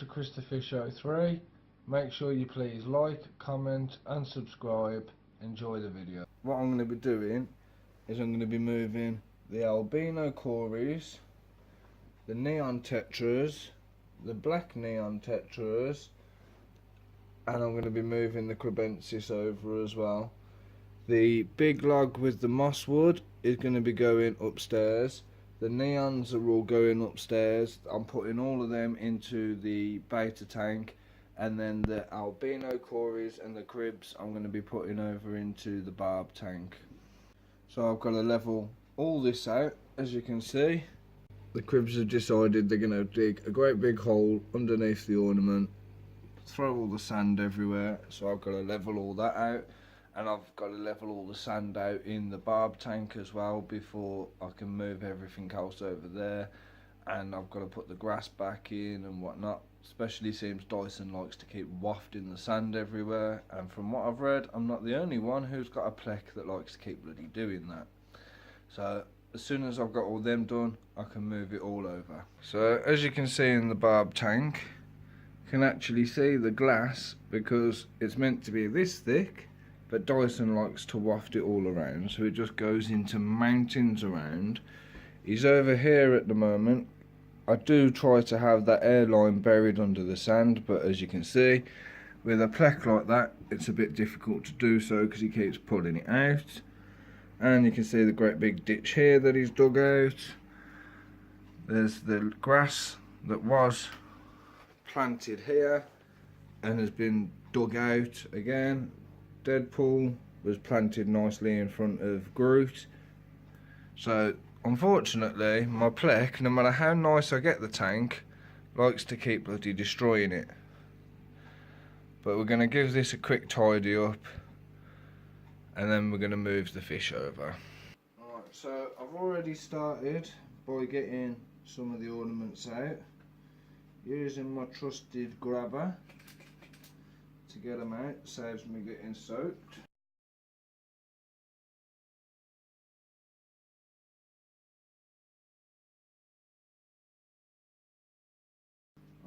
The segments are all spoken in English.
to Chris the Fish 03. Make sure you please like, comment and subscribe. Enjoy the video. What I'm going to be doing is I'm going to be moving the albino cories, the neon tetras, the black neon tetras, and I'm going to be moving the crebensis over as well. The big log with the mosswood is going to be going upstairs. The neons are all going upstairs. I'm putting all of them into the betta tank, and then the albino cories and the cribs I'm going to be putting over into the barb tank. So I've got to level all this out. As you can see, the cribs have decided they're going to dig a great big hole underneath the ornament, throw all the sand everywhere, so I've got to level all that out. And I've got to level all the sand out in the barb tank as well before I can move everything else over there. And I've got to put the grass back in and whatnot. Especially seems Dyson likes to keep wafting the sand everywhere. And from what I've read, I'm not the only one who's got a plec that likes to keep bloody doing that. So as soon as I've got all them done, I can move it all over. So as you can see in the barb tank, you can actually see the glass because it's meant to be this thick. But Dyson likes to waft it all around, so it just goes into mountains around. He's over here at the moment. I do try to have that airline buried under the sand, but as you can see, with a plec like that, it's a bit difficult to do so because he keeps pulling it out. And you can see the great big ditch here that he's dug out. There's the grass that was planted here and has been dug out again. Deadpool was planted nicely in front of Groot. So unfortunately my plec, no matter how nice I get the tank, likes to keep bloody destroying it. But we're going to give this a quick tidy up and then we're going to move the fish over. Alright, so I've already started by getting some of the ornaments out using my trusted grabber. To get them out, saves me getting soaked.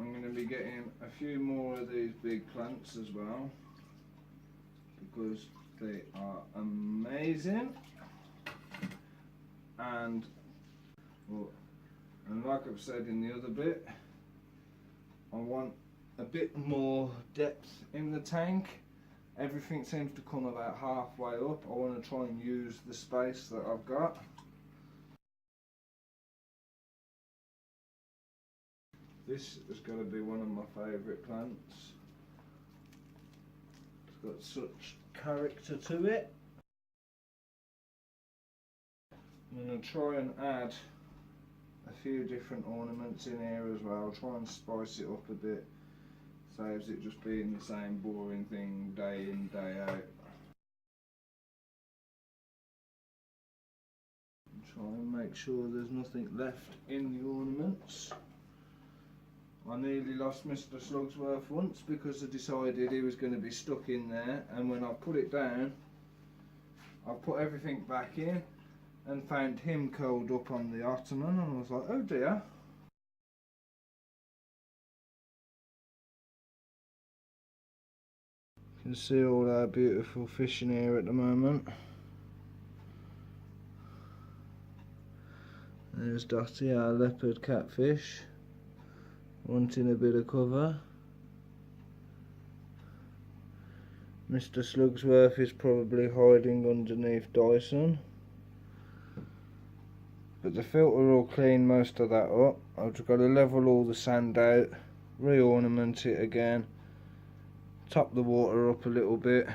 I'm going to be getting a few more of these big plants as well because they are amazing. And like I've said in the other bit, I want a bit more depth in the tank. Everything seems to come about halfway up. I want to try and use the space that I've got. This is going to be one of my favourite plants. It's got such character to it. I'm going to try and add a few different ornaments in here as well. Try and spice it up a bit. Saves it just being the same boring thing day in, day out. Try and make sure there's nothing left in the ornaments. I nearly lost Mr. Slugsworth once because I decided he was going to be stuck in there, and when I put it down, I put everything back in and found him curled up on the ottoman, and I was like, oh dear. You can see all our beautiful fish in here at the moment. There's Dotty, our leopard catfish, wanting a bit of cover. Mr. Slugsworth is probably hiding underneath Dyson. But the filter will clean most of that up. I've just got to level all the sand out, re-ornament it again, top the water up a little bit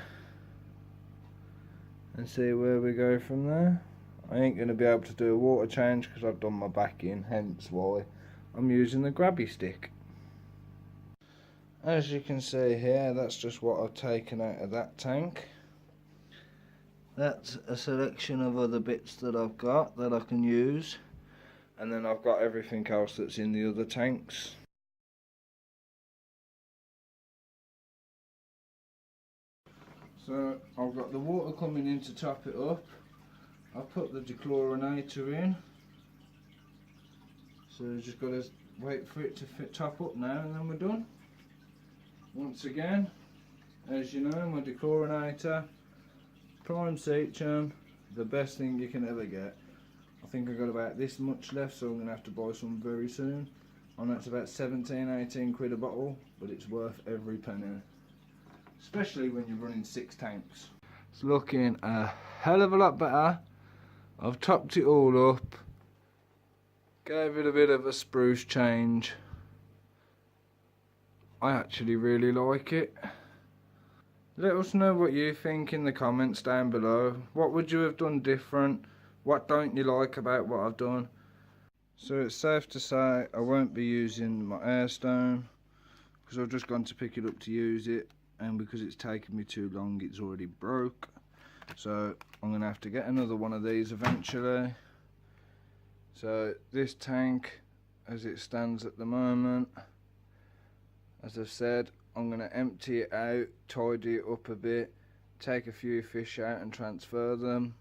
and see where we go from there. I ain't going to be able to do a water change because I've done my back in, hence why I'm using the grabby stick. As you can see here, that's just what I've taken out of that tank. That's a selection of other bits that I've got that I can use, and then I've got everything else that's in the other tanks. So I've got the water coming in to top it up. I've put the dechlorinator in. So just got to wait for it to top up now, and then we're done. Once again, as you know, my dechlorinator, prime citron, the best thing you can ever get. I think I got about this much left, so I'm going to have to buy some very soon. I know it's about 17-18 quid a bottle, but it's worth every penny, especially when you're running 6 tanks. It's looking a hell of a lot better. I've topped it all up, gave it a bit of a spruce change. I actually really like it. Let us know what you think in the comments down below. What would you have done different? What don't you like about what I've done? So it's safe to say I won't be using my airstone because I've just gone to pick it up to use it, and because it's taken me too long it's already broke. So I'm going to have to get another one of these eventually. So this tank, as it stands at the moment, as I've said, I'm going to empty it out, tidy it up a bit, take a few fish out and transfer them,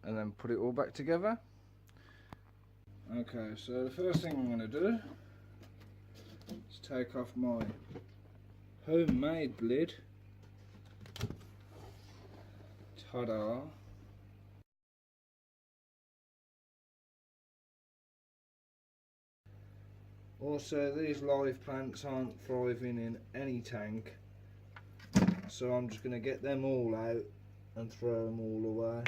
and then put it all back together. Okay, so the first thing I'm going to do is take off my homemade lid. Ta-da! Also, these live plants aren't thriving in any tank, so I'm just going to get them all out and throw them all away.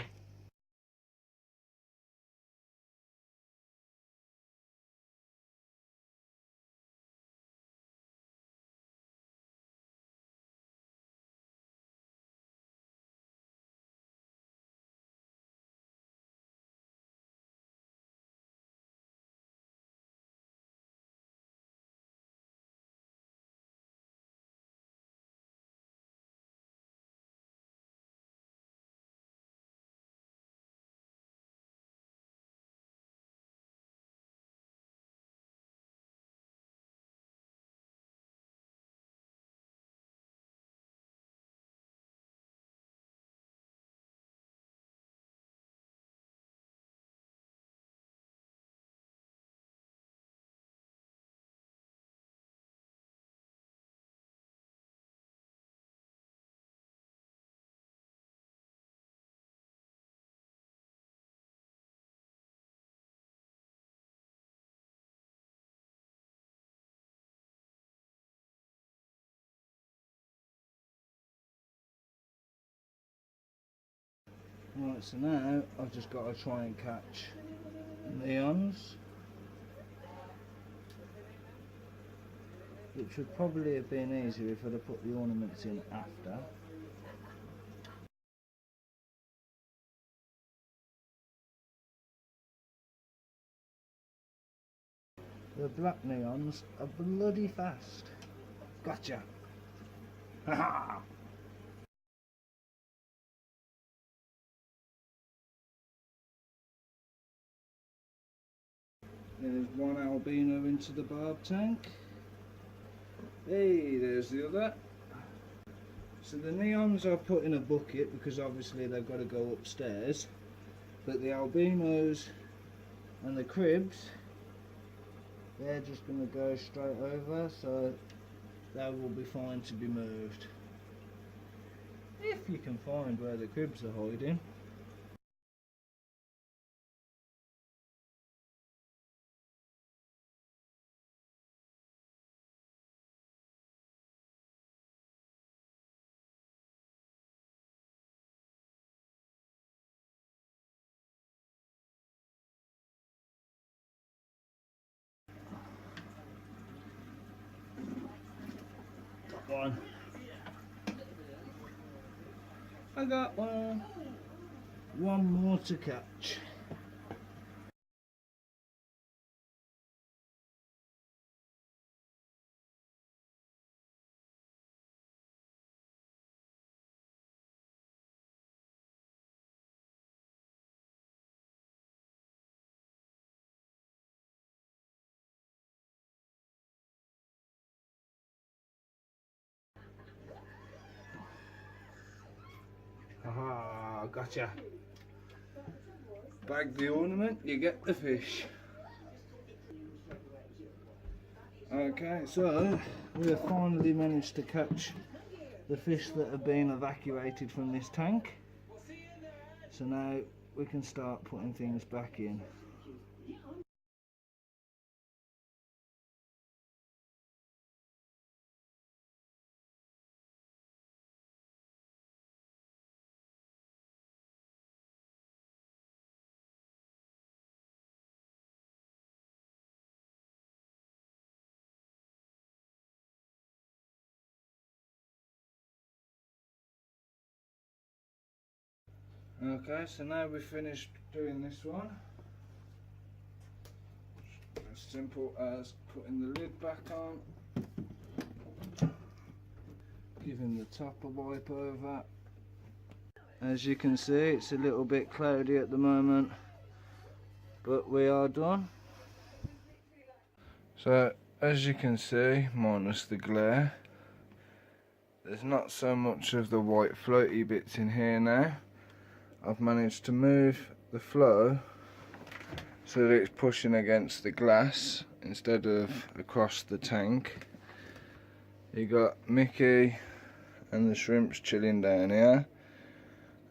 Right, so now I've just got to try and catch neons, which would probably have been easier if I'd have put the ornaments in after. The black neons are bloody fast. Gotcha! Haha! There's one albino into the barb tank. Hey, there's the other. So the neons I put in a bucket because obviously they've got to go upstairs, but the albinos and the cribs, they're just going to go straight over, so they will be fine to be moved. If you can find where the cribs are hiding. One. I got one. One more to catch. Haha, gotcha. Bag the ornament, you get the fish. Okay, so we have finally managed to catch the fish that have been evacuated from this tank. So now we can start putting things back in. Okay, so now we've finished doing this one. As simple as putting the lid back on, giving the top a wipe over. As you can see, it's a little bit cloudy at the moment, but we are done. So as you can see, minus the glare, there's not so much of the white floaty bits in here now. I've managed to move the flow so that it's pushing against the glass instead of across the tank. You got Mickey and the shrimps chilling down here.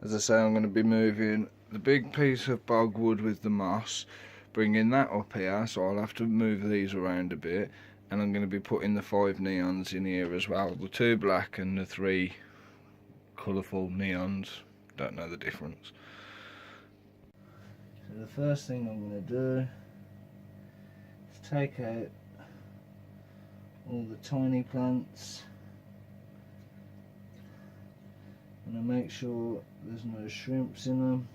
As I say, I'm going to be moving the big piece of bogwood with the moss, bringing that up here, so I'll have to move these around a bit, and I'm going to be putting the 5 neons in here as well, the 2 black and the 3 colourful neons. Don't know the difference. So the first thing I'm going to do is take out all the tiny plants, and I make sure there's no shrimps in them.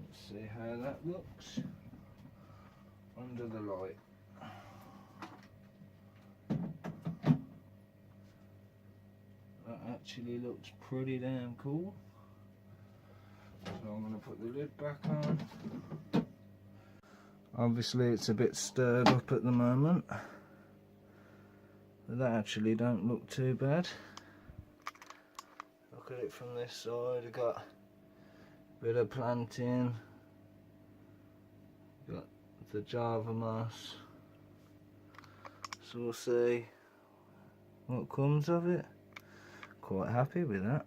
Let's see how that looks under the light. That actually looks pretty damn cool. So I'm going to put the lid back on. Obviously it's a bit stirred up at the moment, but that actually don't look too bad. Look at it from this side. I've got a bit of planting, got the Java moss, so we'll see what comes of it. Quite happy with that.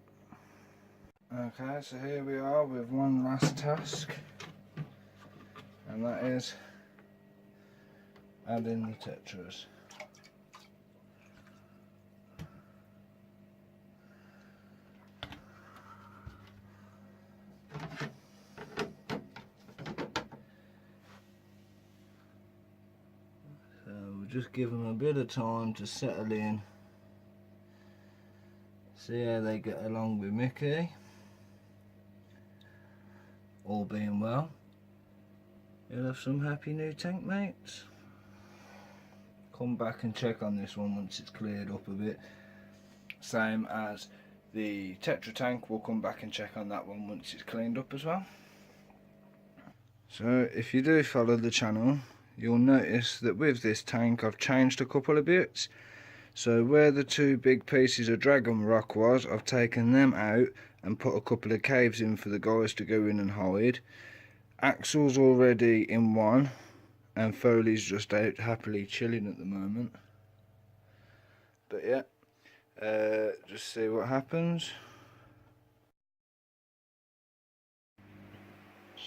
Okay, so here we are with one last task, and that is adding the tetras. So we'll just give them a bit of time to settle in. See how they get along with Mickey. All being well, you'll have some happy new tank mates. Come back and check on this one once it's cleared up a bit. Same as the tetra tank, we'll come back and check on that one once it's cleaned up as well. So if you do follow the channel, you'll notice that with this tank I've changed a couple of bits. So where the 2 big pieces of dragon rock was, I've taken them out and put a couple of caves in for the guys to go in and hide. Axel's already in one, and Foley's just out happily chilling at the moment. But yeah, just see what happens.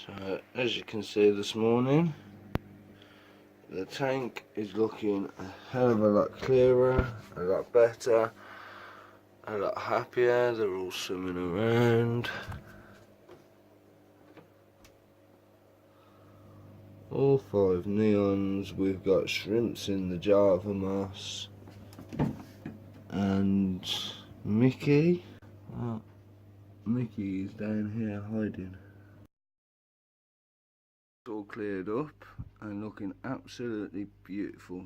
So as you can see this morning, the tank is looking a hell of a lot clearer, a lot better, a lot happier. They're all swimming around. All 5 neons. We've got shrimps in the Java moss. And Mickey. Oh, Mickey is down here hiding. It's all cleared up and looking absolutely beautiful.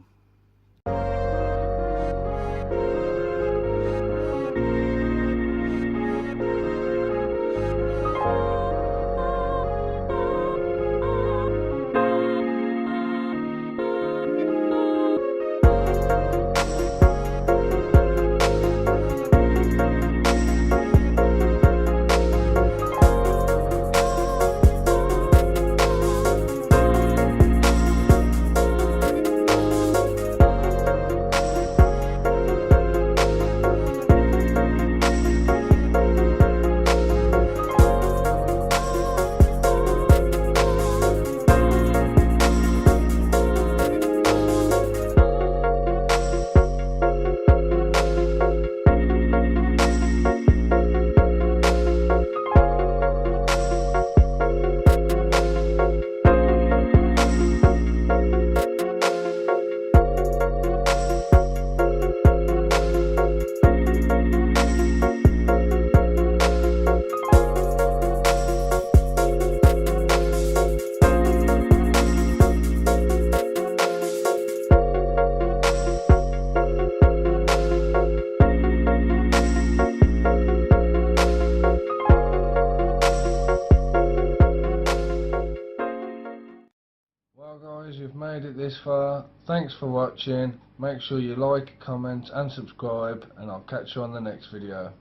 you've made it this far, thanks for watching. Make sure you like, comment and subscribe, and I'll catch you on the next video.